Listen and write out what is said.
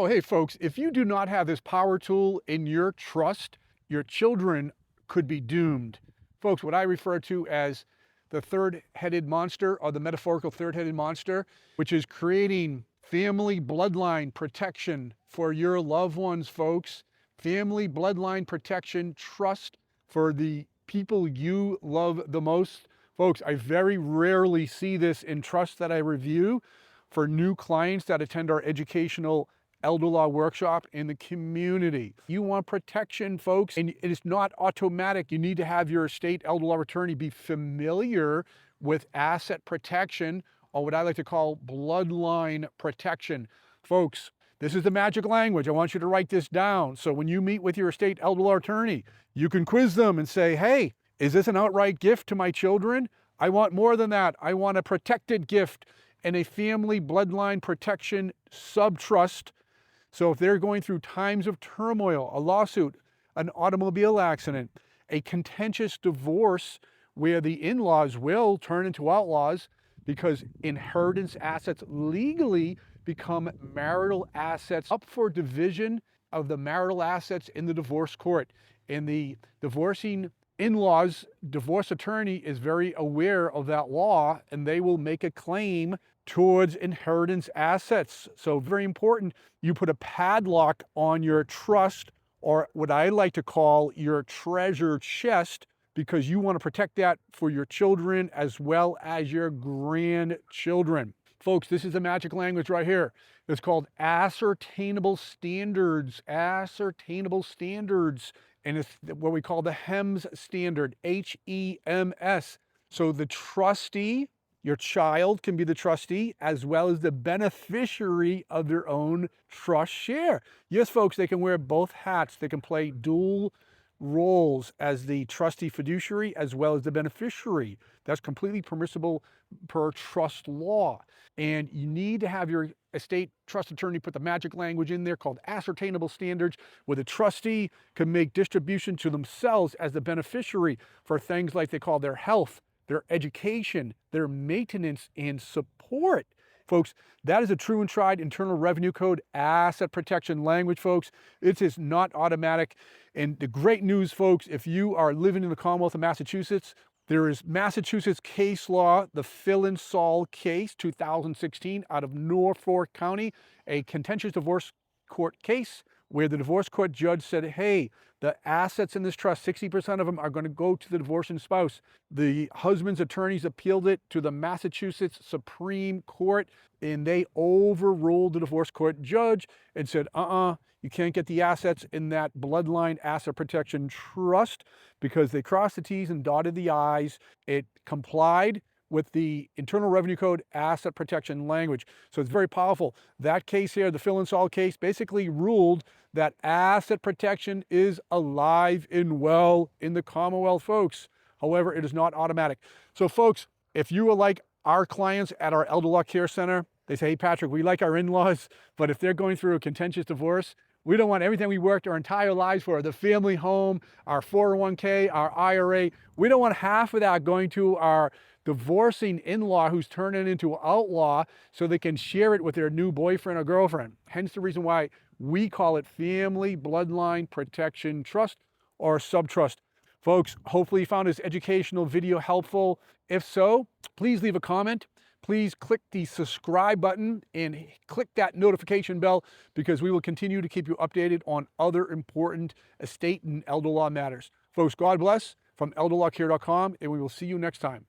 Oh, hey, folks, if you do not have this power tool in your trust, your children could be doomed. Folks, what I refer to as the third-headed monster, or the metaphorical third-headed monster, which is creating family bloodline protection for your loved ones, folks. Family bloodline protection, trust for the people you love the most. Folks, I very rarely see this in trusts that I review for new clients that attend our educational elder law workshop in the community. You want protection, folks, and it is not automatic. You need to have your estate elder law attorney be familiar with asset protection, or what I like to call bloodline protection. Folks, this is the magic language. I want you to write this down. So when you meet with your estate elder law attorney, you can quiz them and say, hey, is this an outright gift to my children? I want more than that. I want a protected gift and a family bloodline protection subtrust. So if they're going through times of turmoil, a lawsuit, an automobile accident, a contentious divorce where the in-laws will turn into outlaws because inheritance assets legally become marital assets up for division of the marital assets in the divorce court. And the divorcing in-laws divorce attorney is very aware of that law, and they will make a claim towards inheritance assets. So very important, you put a padlock on your trust, or what I like to call your treasure chest, because you want to protect that for your children as well as your grandchildren. Folks, this is the magic language right here. It's called ascertainable standards. Ascertainable standards. And it's what we call the HEMS standard, H-E-M-S. So the trustee, your child can be the trustee as well as the beneficiary of their own trust share. Yes, folks, they can wear both hats. They can play dual roles as the trustee fiduciary as well as the beneficiary. That's completely permissible per trust law. And you need to have your estate trust attorney put the magic language in there called ascertainable standards, where the trustee can make distribution to themselves as the beneficiary for things like they call their health, their education, their maintenance, and support. Folks, that is a true and tried Internal Revenue Code asset protection language, folks. It is not automatic. And the great news, folks, if you are living in the Commonwealth of Massachusetts, there is Massachusetts case law, the Phil and Saul case, 2016, out of Norfolk County, a contentious divorce court case where the divorce court judge said, hey, the assets in this trust, 60% of them are going to go to the divorcing spouse. The husband's attorneys appealed it to the Massachusetts Supreme Court, and they overruled the divorce court judge and said, you can't get the assets in that bloodline asset protection trust because they crossed the T's and dotted the I's. It complied with the Internal Revenue Code asset protection language. So it's very powerful. That case here, the Phil and Saul case, basically ruled that asset protection is alive and well in the Commonwealth, folks. However, it is not automatic. So folks, if you are like our clients at our Elder Law Care Center, they say, hey, Patrick, we like our in-laws, but if they're going through a contentious divorce, we don't want everything we worked our entire lives for, the family home, our 401k, our IRA. We don't want half of that going to our divorcing in-law who's turning into an outlaw so they can share it with their new boyfriend or girlfriend. Hence the reason why we call it Family Bloodline Protection Trust or Subtrust. Folks, hopefully you found this educational video helpful. If so, please leave a comment. Please click the subscribe button and click that notification bell, because we will continue to keep you updated on other important estate and elder law matters. Folks, God bless from elderlawcare.com, and we will see you next time.